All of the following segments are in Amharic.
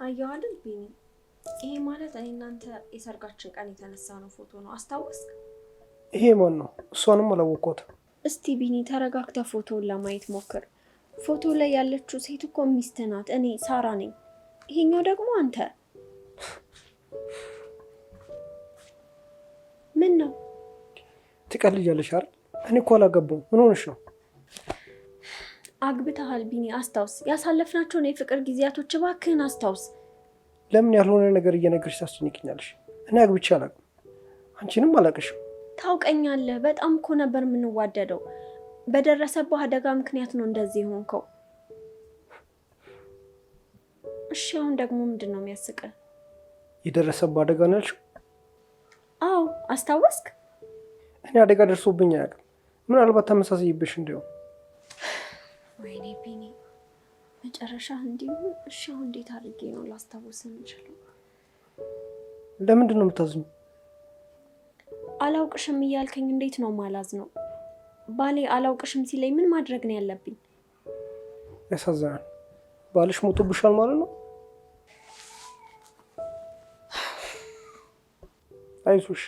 አየሁ አይደል ቢኒ? ይሄ ማለት እኔ እናንተ የሰርጋችን ቀን የተነሳነው ፎቶ ነው። አስታወስክ? ይሄ ማን ነው? እሷንም አላወቅኳትም። እስቲ ቢኒ ተረጋግተህ ፎቶውን ለማየት ሞክር። ፎቶ ላይ ያለችው ሴት እኮ ሚስት ናት። እኔ ሳራ ነኝ። ይሄኛው ደግሞ አንተ። ምን ነው ትቀልጃለሽ አይደል? እኔ እኮ አላገባሁም። ምን ሆነሽ ነው? አግብተሃል ቢኒ፣ አስታውስ። ያሳለፍናቸውን የፍቅር ጊዜያቶች እባክህን አስታውስ። ለምን ያልሆነ ነገር እየነገርሽ ታስጨንቅኛለሽ? እኔ አግብቼ አላውቅም። አንቺንም አላውቅሽም። ታውቀኛለህ። በጣም እኮ ነበር የምንዋደደው። በደረሰብህ አደጋ ምክንያት ነው እንደዚህ የሆንከው። እሺ አሁን ደግሞ ምንድን ነው የሚያስቅህ? የደረሰብህ አደጋ ነው ያልሽው? አዎ አስታወስክ? እኔ አደጋ ደርሶብኝ አያውቅም። ምናልባት ተመሳሳይብሽ እንዲሆን። ወይኔ ቢኒ መጨረሻ እንዲሁ። እሺ አሁን እንዴት አድርጌ ነው ላስታውስ የምችለው? ለምንድን ነው የምታዝኙ? አላውቅሽም እያልከኝ እንዴት ነው ማላዝ ነው? ባሌ አላውቅሽም ሲለኝ ምን ማድረግ ነው ያለብኝ? ያሳዝናል። ባልሽ ሞቶብሻል ማለት ነው? አይዞሽ፣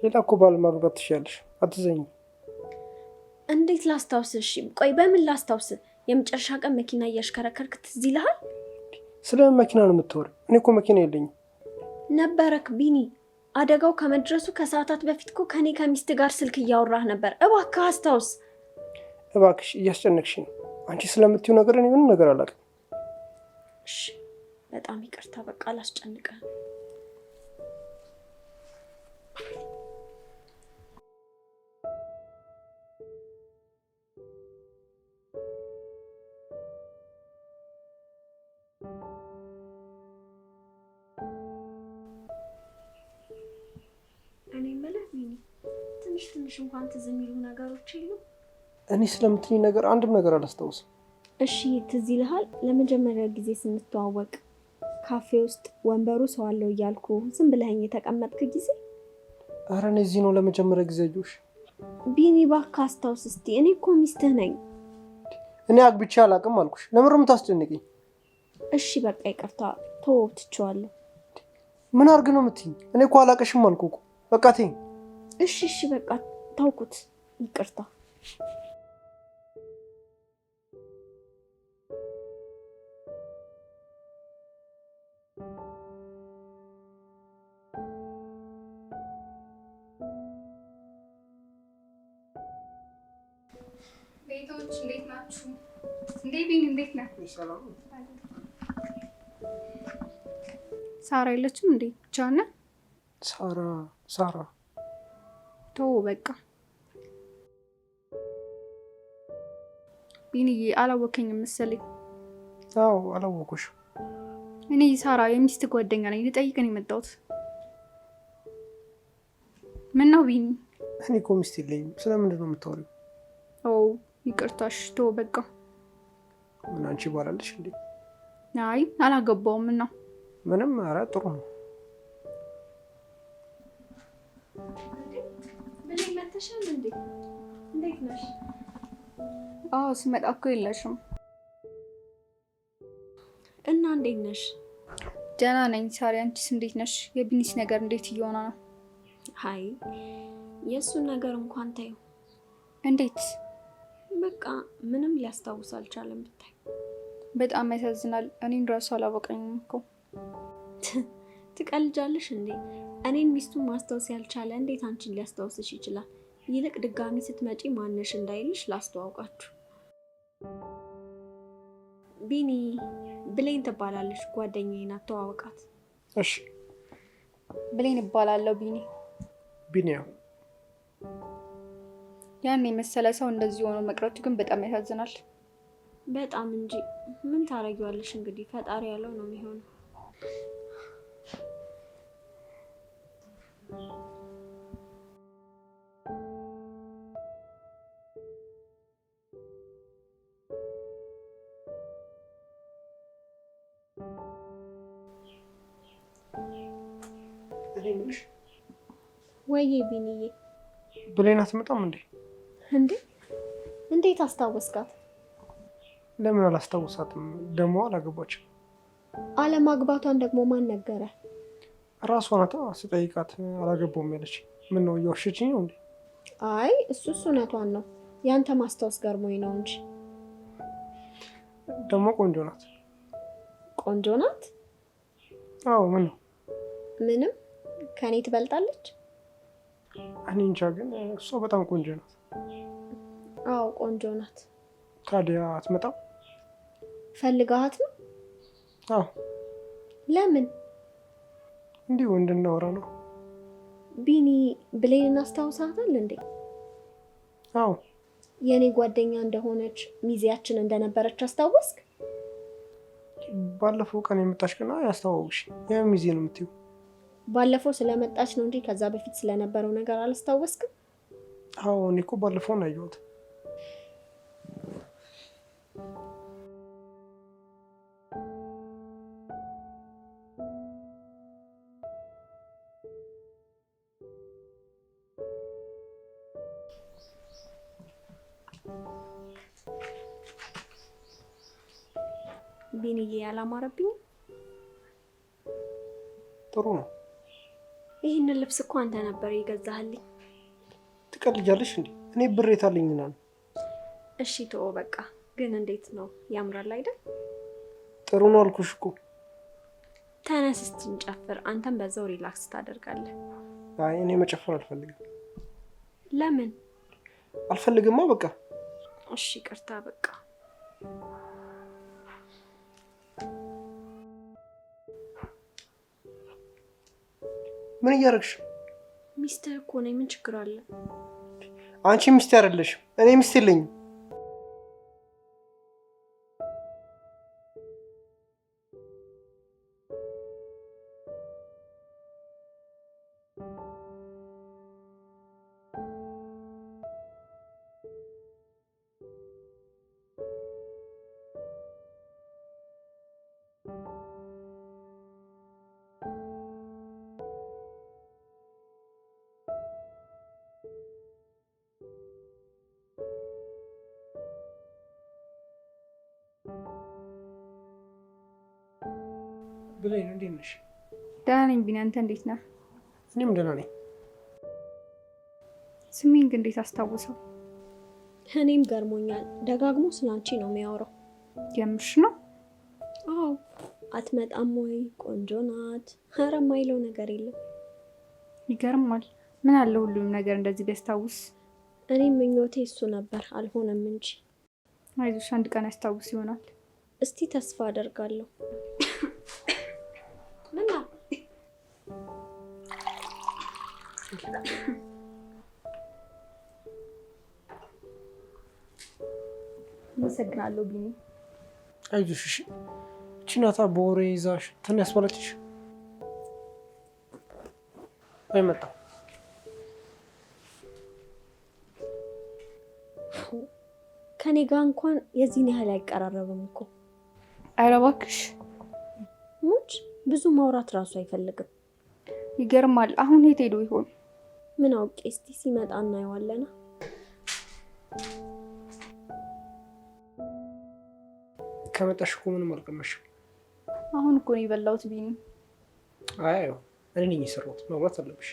ሌላ እኮ ባል ማግባት ትችያለሽ። አትዘኝ። እንዴት ላስታውስ? እሺ ቆይ በምን ላስታውስ? የመጨረሻ ቀን መኪና እያሽከረከርክ ትዝ ይልሃል? ስለምን መኪና ነው የምታወሪው? እኔ እኮ መኪና የለኝም። ነበረክ ቢኒ። አደጋው ከመድረሱ ከሰዓታት በፊት እኮ ከኔ ከሚስት ጋር ስልክ እያወራህ ነበር። እባክህ አስታውስ። እባክሽ እያስጨነቅሽ ነው። አንቺ ስለምትይው ነገር እኔ ምንም ነገር አላውቅም። እሺ በጣም ይቅርታ። በቃ አላስጨንቅህ። እኔ የምልህ ቢኒ፣ ትንሽ እንኳን ትዝ የሚሉ ነገሮች የሉም? እኔ ስለምትይኝ ነገር አንድም ነገር አላስታውስም። እሺ ትዝ ይልሃል ለመጀመሪያ ጊዜ ስንተዋወቅ ካፌ ውስጥ ወንበሩ ሰው አለው እያልኩ ዝም ብለኸኝ የተቀመጥክ ጊዜ? ኧረ እኔ እዚህ ነው ለመጀመሪያ ጊዜ አየሁሽ። ቢኒ እባክህ አስታውስ እስቲ። እኔ እኮ ሚስትህ ነኝ። እኔ አግብቼ አላውቅም አልኩሽ። ለምን ነው የምታስጨንቂኝ? እሺ በቃ ይቅርታ፣ ተወው፣ ትቼዋለሁ። ምን አድርግ ነው የምትይኝ? እኔ እኮ አላውቅሽም አልኩ እኮ። በቃ ተይኝ። እሺ በቃ ታውኩት፣ ይቅርታ። ቤቶች እንዴት ናችሁ? ቢኒ እንዴት ነህ? ሳራ የለችም እንዴ? ብቻህን ነህ? ሳራ ተው በቃ። ቢኒዬ አላወከኝም መሰለኝ። አዎ አላወኩሽም። እኔ ሳራ የሚስት ጓደኛ ነኝ። ልጠይቅ ነው የመጣሁት። ምን ነው ቢኒ? እኔ እኮ ሚስት የለኝም። ስለምንድን ነው የምታወሪው? ይቅርታሽ፣ ተው በቃ። ምን አንቺ ባላለሽ እንዴ? አይ አላገባውም። እና ምንም። ኧረ ጥሩ ነው። ብለኝ መተሻል እንዴ? እንዴት ነሽ? ስመጣ እኮ የለሽም። እና እንዴት ነሽ? ደህና ነኝ ሳሪ። አንቺስ እንዴት ነሽ? የቢኒስ ነገር እንዴት እየሆነ ነው? አይ የእሱን ነገር እንኳን ታዩ። እንዴት? በቃ ምንም ሊያስታውስ አልቻለም። ብታይ በጣም ያሳዝናል። እኔን ራሱ አላወቀኝም እኮ። ትቀልጃለሽ እንዴ? እኔን ሚስቱን ማስታወስ ያልቻለ እንዴት አንቺን ሊያስታውስሽ ይችላል? ይልቅ ድጋሚ ስትመጪ ማነሽ እንዳይልሽ ላስተዋውቃችሁ። ቢኒ ብሌን ትባላለች፣ ጓደኛዬ ናት። ተዋወቃት። እሺ ብሌን እባላለሁ። ቢኒያ። ያን የመሰለ ሰው እንደዚህ ሆኖ መቅረቱ ግን በጣም ያሳዝናል። በጣም እንጂ ምን ታረጊዋለሽ? እንግዲህ ፈጣሪ ያለው ነው የሚሆነው። እኔ የምልሽ ወይዬ ቢኒዬ፣ ብሌን አትመጣም እንዴ? እንዴት አስታወስካት? ለምን አላስታውሳትም? ደግሞ አላገባችም። አለማግባቷን ደግሞ ማን ነገረ? ራሷ ናታ ስጠይቃት አላገባውም ያለች። ምን ነው እየዋሸችኝ ነው እንዴ? አይ እሱስ እውነቷን ነው። ያንተ ማስታወስ ገርሞኝ ነው እንጂ። ደግሞ ቆንጆ ናት። ቆንጆ ናት? አዎ። ምን ነው? ምንም። ከኔ ትበልጣለች? እኔ እንጃ፣ ግን እሷ በጣም ቆንጆ ናት። አዎ ቆንጆ ናት። ታዲያ አትመጣም? ፈልጋሃት ነው? አዎ። ለምን? እንዲሁ እንድናወራ ነው። ቢኒ ብሌንን አስታውሳታል እንዴ? አዎ። የኔ ጓደኛ እንደሆነች ሚዜያችን እንደነበረች አስታወስክ? ባለፈው ቀን የመጣች ቀን ያስተዋወቅሽ ያ ሚዜ ነው የምትይው? ባለፈው ስለመጣች ነው እንጂ ከዛ በፊት ስለነበረው ነገር አላስታወስክም? አዎ። እኔ እኮ ባለፈው ነው ያየሁት። ቢኒዬ ያላማረብኝ? ጥሩ ነው። ይህንን ልብስ እኮ አንተ ነበር የገዛህልኝ። ትቀልጃለሽ እንዴ? እኔ ብር የታለኝና ነው። እሺ ተወው በቃ። ግን እንዴት ነው? ያምራል አይደል? ጥሩ ነው አልኩሽ እኮ። ተነስ እስቲ እንጨፍር። አንተም በዛው ሪላክስ ታደርጋለህ። አይ እኔ መጨፈር አልፈልግም። ለምን? አልፈልግማ በቃ። እሺ ይቅርታ በቃ። ምን እያደረግሽ? ሚስትህ እኮ ነኝ። ምን ችግር አለ? አንቺ ሚስት አይደለሽም። እኔ ሚስት የለኝም። ብሌን እንዴት ነሽ? ደህና ነኝ ቢኒ፣ አንተ እንዴት ነህ? እኔም ደህና ነኝ። ስሜን ግን እንዴት አስታውሰው? እኔም ገርሞኛል። ደጋግሞ ስላንቺ ነው የሚያወራው። የምርሽ ነው? አዎ። አትመጣም ወይ? ቆንጆ ናት። ኧረ የማይለው ነገር የለም። ይገርማል። ምን አለ ሁሉም ነገር እንደዚህ ቢያስታውስ። እኔም ምኞቴ እሱ ነበር፣ አልሆነም እንጂ። አይዞሽ፣ አንድ ቀን ያስታውስ ይሆናል። እስቲ ተስፋ አደርጋለሁ። ምን ነው? አመሰግናለሁ ቢኒ። አይዞሽ እሺ። እቺ ናታ በወሬ ይዛሽ ትን ያስባለችሽ። አይመጣም። ከኔ ጋር እንኳን የዚህን ያህል አይቀራረብም እኮ። ኧረ እባክሽ ሙች ብዙ ማውራት ራሱ አይፈልግም። ይገርማል። አሁን የት ሄዶ ይሆን? ምን አውቄ። እስቲ ሲመጣ እናየዋለና። ከመጣሽ እኮ ምንም አልቀመሽም። አሁን እኮ ነው የበላሁት ቢኒ። አይ እኔ ነኝ የሰራሁት። መብላት አለብሽ።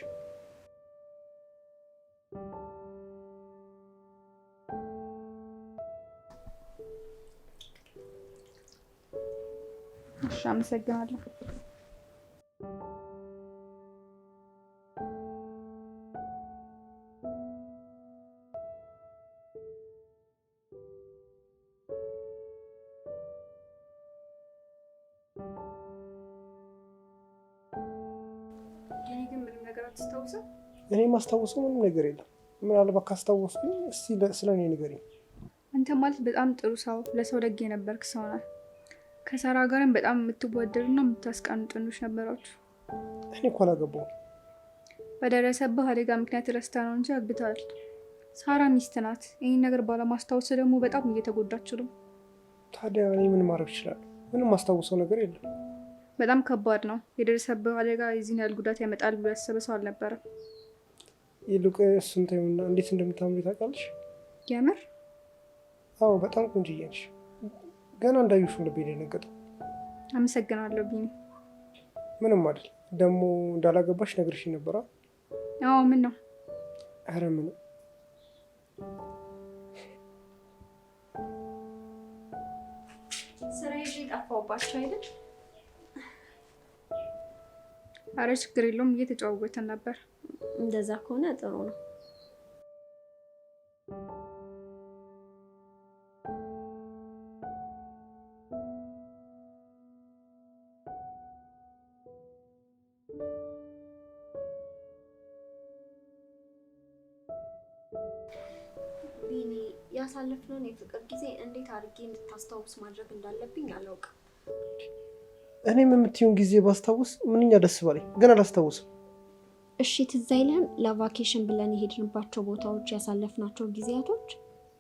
እሺ አመሰግናለሁ። የኔ ግን ምንም ነገር አትስታውስም? እኔ ማስታወሰው ምንም ነገር የለም። ምናልባት ካስታወስኩኝ እስቲ ስለ እኔ ንገሪኝ። አንተ ማለት በጣም ጥሩ ሰው፣ ለሰው ደግ የነበርክ ሰው ነህ። ከሳራ ጋርም በጣም የምትወደዱና የምታስቀኑ ጥንዶች ነበራችሁ። እኔ እኮ አላገባሁም። በደረሰብህ አደጋ ምክንያት ረስታ ነው እንጂ አግብተሃል። ሳራ ሚስት ናት። ይህን ነገር ባለማስታወስ ደግሞ በጣም እየተጎዳችሁ ነው። ታዲያ እኔ ምን ማድረግ እችላለሁ? ምንም ማስታወሰው ነገር የለም። በጣም ከባድ ነው። የደረሰብህ አደጋ የዚህን ያህል ጉዳት ያመጣል ብሎ ያሰበ ሰው አልነበረም። ይልቅ እሱን ተይውና እንዴት እንደምታምሪ ታውቃለሽ? የምር? አዎ በጣም ቆንጅዬ ነሽ። ገና እንዳዩሽ ልቤ ደነገጠው። አመሰግናለሁ ቢኒ። ምንም አይደል። ደግሞ እንዳላገባሽ ነግርሽኝ ነበር። አዎ ምን ነው? ኧረ ምንም። ስራ ይዤ ጠፋሁባቸው አይደል? አረ ችግር የለውም፣ እየተጨዋወተን ነበር። እንደዛ ከሆነ ጥሩ ነው። ቢኒ፣ ያሳለፍነውን የፍቅር ጊዜ እንዴት አድርጌ እንድታስታውስ ማድረግ እንዳለብኝ አላውቅም። እኔም የምትይውን ጊዜ ባስታውስ ምንኛ ደስ ባለኝ፣ ግን አላስታውስም። እሺ ትዝ አይልህም? ለቫኬሽን ብለን የሄድንባቸው ቦታዎች፣ ያሳለፍናቸው ጊዜያቶች።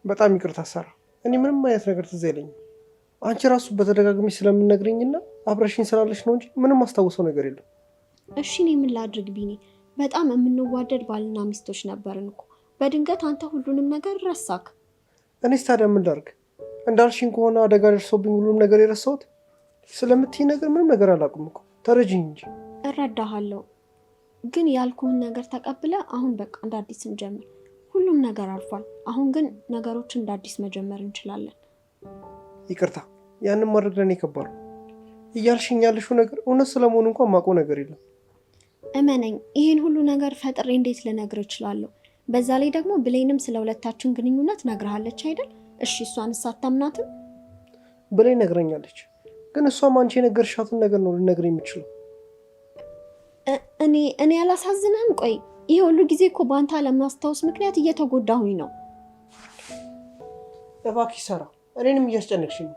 በጣም ይቅርታ ሳራ፣ እኔ ምንም አይነት ነገር ትዝ አይለኝም። አንቺ ራሱ በተደጋጋሚ ስለምነግረኝና አብረሽኝ ስላለሽ ነው እንጂ ምንም አስታውሰው ነገር የለም። እሺ እኔ ምን ላድርግ ቢኒ? በጣም የምንዋደድ ባልና ሚስቶች ነበርን እኮ። በድንገት አንተ ሁሉንም ነገር ረሳክ። እኔስ ታዲያ ምን ላድርግ? እንዳልሽኝ ከሆነ አደጋ ደርሶብኝ ሁሉም ነገር የረሳሁት። ስለምትይ ነገር ምንም ነገር አላውቅም እኮ፣ ተረጅኝ እንጂ። እረዳሃለሁ፣ ግን ያልኩህን ነገር ተቀብለ አሁን በቃ እንደ አዲስ እንጀምር። ሁሉም ነገር አልፏል። አሁን ግን ነገሮች እንደ አዲስ መጀመር እንችላለን። ይቅርታ፣ ያንን ማድረግ ለእኔ ከባድ ነው። እያልሽኝ ያለሽው ነገር እውነት ስለመሆኑ እንኳን ማውቀው ነገር የለም። እመነኝ፣ ይህን ሁሉ ነገር ፈጥሬ እንዴት ልነግር እችላለሁ? በዛ ላይ ደግሞ ብሌንም ስለ ሁለታችን ግንኙነት ነግርሃለች አይደል? እሺ እሷንስ አታምናትም? ብሌን ነግረኛለች፣ ግን እሷም አንቺ የነገርሻትን ነገር ነው ልነግር የምችለው። እኔ ያላሳዝንህም? ቆይ ይሄ ሁሉ ጊዜ እኮ በአንተ አለማስታወስ ምክንያት እየተጎዳሁኝ ነው። እባክሽ ሳራ፣ እኔንም እያስጨነቅሽኝ ነው።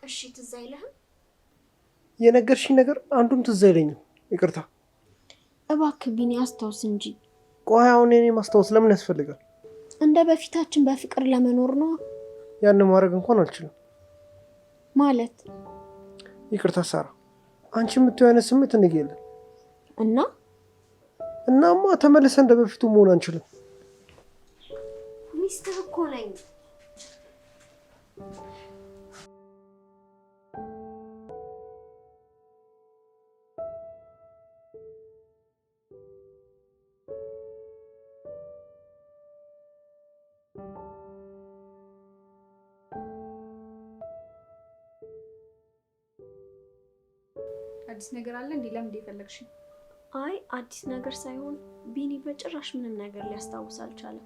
እሺ ትዝ አይልህም? የነገርሽኝ ነገር አንዱም ትዝ አይለኝም። ይቅርታ። እባክህ ቢኒ አስታውስ እንጂ። ቆይ አሁን የኔ ማስታወስ ለምን ያስፈልጋል? እንደ በፊታችን በፍቅር ለመኖር ነው። ያን ማድረግ እንኳን አልችልም። ማለት? ይቅርታ ሳራ፣ አንቺ የምትይው አይነት ስሜት እኔ የለም። እናማ ተመልሰን እንደ በፊቱ መሆን አንችልም። ሚስትህ እኮ ነኝ። አዲስ ነገር አለ እንዴ? ለምን እንደፈለግሽ? አይ አዲስ ነገር ሳይሆን ቢኒ በጭራሽ ምንም ነገር ሊያስታውስ አልቻለም።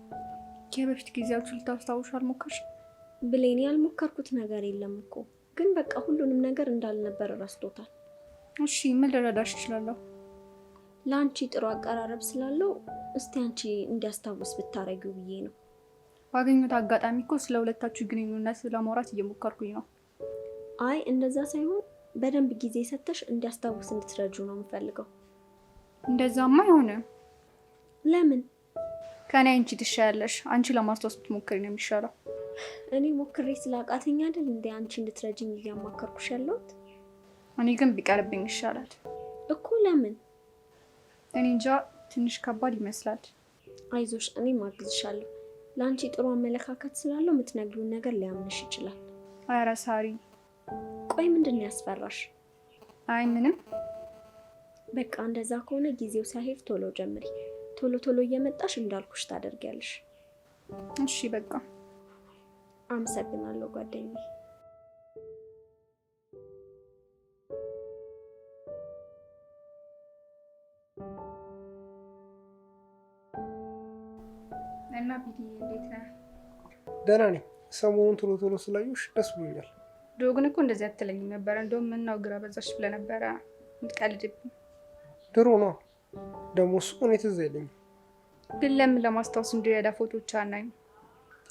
የበፊት ጊዜያችሁ ልታስታውሽ አልሞከርሽ? ብሌኒ ያልሞከርኩት ነገር የለም እኮ፣ ግን በቃ ሁሉንም ነገር እንዳልነበር ረስቶታል። እሺ ምን ልረዳሽ እችላለሁ? ለአንቺ ጥሩ አቀራረብ ስላለው እስቲ አንቺ እንዲያስታውስ ብታረጊው ብዬ ነው። ባገኘሁት አጋጣሚ እኮ ስለ ሁለታችሁ ግንኙነት ለማውራት እየሞከርኩኝ ነው። አይ እንደዛ ሳይሆን በደንብ ጊዜ ሰተሽ እንዲያስታውስ እንድትረጁ ነው የምፈልገው። እንደዛማ አይሆንም። ለምን? ከኔ አንቺ ትሻያለሽ። አንቺ ለማስታወስ ብትሞክሪ ነው የሚሻለው። እኔ ሞክሬ ስላቃተኝ አይደል እንደ አንቺ እንድትረጅኝ እያማከርኩሽ ያለሁት። እኔ ግን ቢቀርብኝ ይሻላል እኮ። ለምን? እኔ እንጃ፣ ትንሽ ከባድ ይመስላል። አይዞሽ፣ እኔ ማግዝሻለሁ። ለአንቺ ጥሩ አመለካከት ስላለው የምትነግሪውን ነገር ሊያምንሽ ይችላል። ኧረ ሳሪ፣ ቆይ ምንድን ነው ያስፈራሽ? አይ ምንም። በቃ እንደዛ ከሆነ ጊዜው ሳይሄድ ቶሎ ጀምሪ። ቶሎ ቶሎ እየመጣሽ እንዳልኩሽ ታደርጊያለሽ። እሺ በቃ። አመሰግናለሁ ጓደኛዬ። እና ቢዲ እንዴት ነህ? ደህና ነኝ። ሰሞኑን ቶሎ ቶሎ ስላየሁሽ ደስ ብሎኛል። ድሮ ግን እኮ እንደዚህ አትለኝም ነበረ። እንደውም ምነው ግራ በዛሽ ብለህ ነበረ የምትቀልድብኝ። ድሮ ነው ደግሞ እሱ እኔ ትዝ አይለኝም። ግን ለምን ለማስታወስ እንዲረዳ ፎቶዎች አናይም?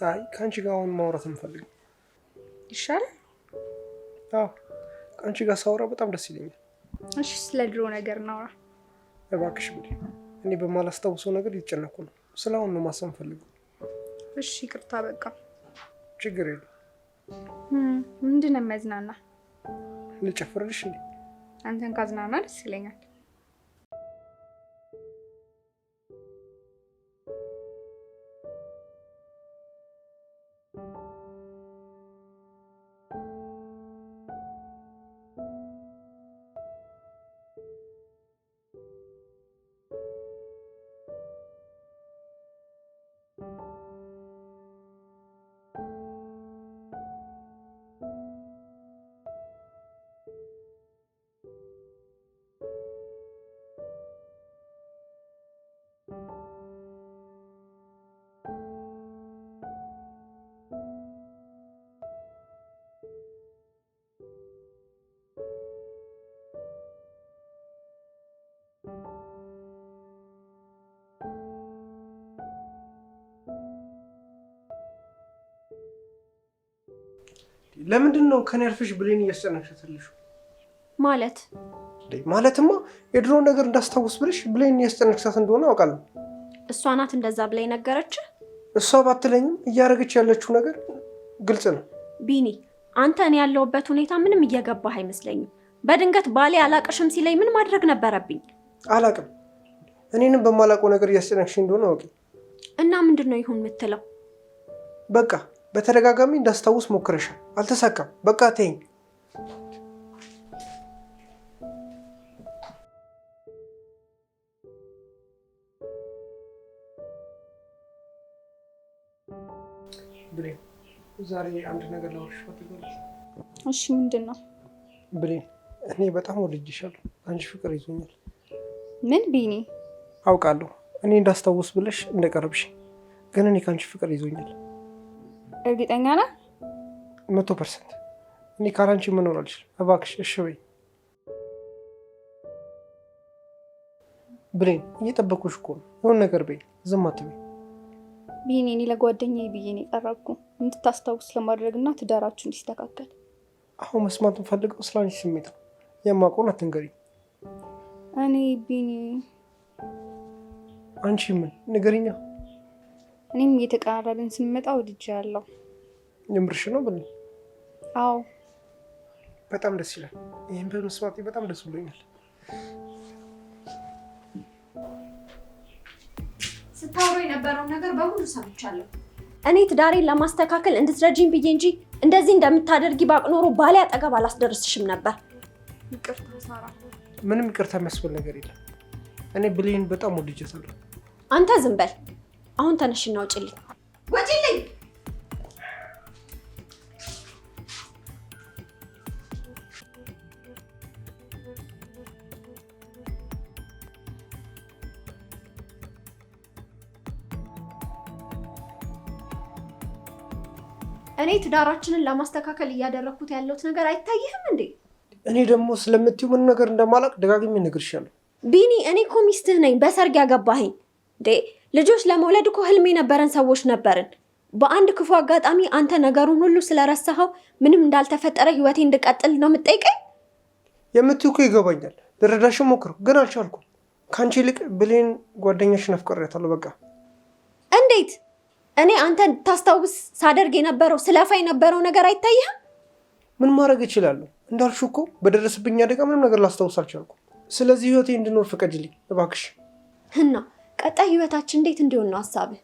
አይ ከአንቺ ጋር አሁን ማውራት እንፈልግ ይሻላል። አዎ ከአንቺ ጋር ሳውራ በጣም ደስ ይለኛል። እሺ ስለ ድሮ ነገር እናውራ። እባክሽ ብሌን፣ እኔ በማላስታውሰው ነገር እየተጨነኩ ነው። ስለ አሁን ነው ማሰብ ፈልገው። እሺ ይቅርታ በቃ ችግር የለም። ምንድን ነው የሚያዝናና? ልጨፍርልሽ እንዴ? አንተን ካዝናና ደስ ይለኛል። ለምንድን ነው ከኔ አልፈሽ ብሌን እያስጨነቅሻትልሽ? ማለትማ የድሮ ነገር እንዳስታውስ ብለሽ ብሌን እያስጨነቅሻት እንደሆነ አውቃለሁ። እሷ ናት እንደዛ ብላይ ነገረች? እሷ ባትለኝም እያደረገች ያለችው ነገር ግልጽ ነው። ቢኒ አንተ እኔ ያለሁበት ሁኔታ ምንም እየገባህ አይመስለኝም። በድንገት ባሌ አላቅሽም ሲለኝ ምን ማድረግ ነበረብኝ? አላቅም። እኔንም በማላውቀው ነገር እያስጨነቅሽ እንደሆነ አውቂ። እና ምንድን ነው ይሁን የምትለው? በቃ በተደጋጋሚ እንዳስታውስ ሞክረሻል፣ አልተሳካም። በቃ ተይኝ። ብሌን ዛሬ አንድ ነገር ላወራሽ ፈልጋለሁ። እሺ ምንድን ነው? ብሌን እኔ በጣም ወድጄሻለሁ። አንቺ ፍቅር ይዞኛል። ምን ቢኒ? አውቃለሁ እኔ እንዳስታውስ ብለሽ እንደቀረብሽ፣ ግን እኔ ከአንቺ ፍቅር ይዞኛል። እርግጠኛ ነህ? 100%። እኔ ካላንቺ መኖር አልችልም። እባክሽ እሺ በይ። ብሌን እየጠበኩሽ እኮ ነው። የሆነ ነገር በይ፣ ዝም አትበይ። ቢኒ እኔ ለጓደኛዬ ብዬ ነው የቀረብኩ፣ እንድታስታውስ ለማድረግና ትዳራችሁ እንዲስተካከል። አሁን መስማት የምፈልገው ስለ አንቺ ስሜት ነው። የማውቀውን አትንገሪኝ። እኔ ቢኒ አንቺ ምን ንገሪኛ። እኔም እየተቀራረብን ስንመጣ ወድጄያለሁ። የምርሽ ነው ብሌን? አዎ በጣም ደስ ይላል። ይህን በመስማቴ በጣም ደስ ብሎኛል። ስታወሩ የነበረውን ነገር በሙሉ ሰምቻለሁ። እኔ ትዳሬን ለማስተካከል እንድትረጂኝ ብዬ እንጂ እንደዚህ እንደምታደርጊ ባቅ ኖሮ ባሌ አጠገብ አላስደርስሽም ነበር። ይቅርታ ሳራ። ምንም ይቅርታ የሚያስብል ነገር የለም። እኔ ብሌን በጣም ወድጄታለሁ። አንተ ዝም በል። አሁን ተነሽና ውጪልኝ። ውጪልኝ! እኔ ትዳራችንን ለማስተካከል እያደረኩት ያለሁት ነገር አይታይህም እንዴ? እኔ ደግሞ ስለምትዩ ምን ነገር እንደማላቅ ደጋግሜ እነግርሻለሁ። ቢኒ እኔ እኮ ሚስትህ ነኝ፣ በሰርግ ያገባኸኝ እንዴ። ልጆች ለመውለድ እኮ ህልም የነበረን ሰዎች ነበርን። በአንድ ክፉ አጋጣሚ አንተ ነገሩን ሁሉ ስለረሳኸው ምንም እንዳልተፈጠረ ህይወቴ እንድቀጥል ነው የምትጠይቀኝ? የምትዩ እኮ ይገባኛል። ልረዳሽም ሞክረው ግን አልቻልኩም። ከአንቺ ይልቅ ብሌን ጓደኛሽን አፍቅሬያታለሁ። በቃ እንዴት? እኔ አንተ ታስታውስ ሳደርግ የነበረው ስለፋ የነበረው ነገር አይታይህም? ምን ማድረግ እችላለሁ? እንዳልሽው እኮ በደረሰብኝ አደጋ ምንም ነገር ላስታውስ አልቻልኩም። ስለዚህ ህይወቴ እንድኖር ፍቀጅልኝ እባክሽ። እና ቀጣይ ህይወታችን እንዴት እንዲሆን ነው ሀሳብህ?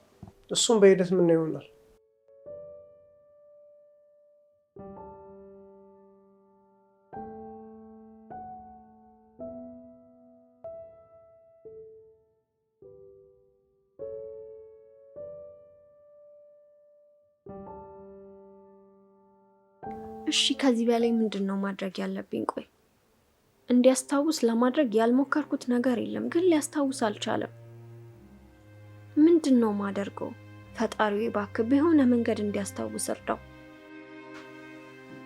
እሱም በሂደት ምን ይሆናል። እሺ ከዚህ በላይ ምንድን ነው ማድረግ ያለብኝ? ቆይ እንዲያስታውስ ለማድረግ ያልሞከርኩት ነገር የለም፣ ግን ሊያስታውስ አልቻለም። ምንድን ነው ማደርገው? ፈጣሪው እባክህ በሆነ መንገድ እንዲያስታውስ እርዳው።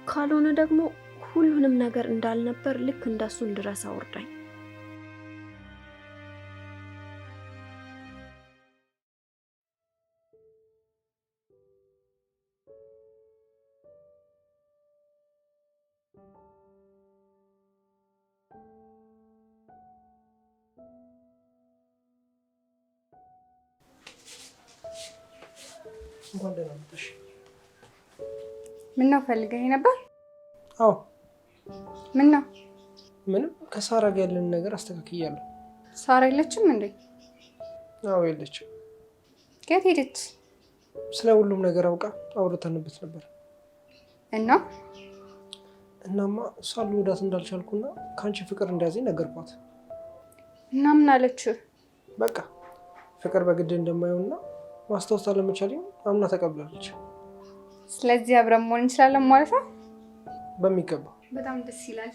ካልሆነ ደግሞ ሁሉንም ነገር እንዳልነበር ልክ እንደሱ እንድረሳ ወርዳኝ። እንኳን ደህና መጣሽ። ምነው ፈልገኝ ነበር? አዎ። ምነው? ምንም ከሳራ ጋር ያለን ነገር አስተካክያለሁ። ሳራ የለችም እንዴ? አዎ የለችም። ከየት ሄደች? ስለ ሁሉም ነገር አውቃ አውርተንበት ነበር። እናማ እሷን ልወዳት እንዳልቻልኩና ከአንቺ ፍቅር እንደያዘኝ ነገርኳት። እና ምን አለች? በቃ ፍቅር በግድ እንደማየውና ማስታወስ አለመቻለኝ አምና ተቀብላለች። ስለዚህ አብረን መሆን እንችላለን ማለት ነው? በሚገባ። በጣም ደስ ይላል።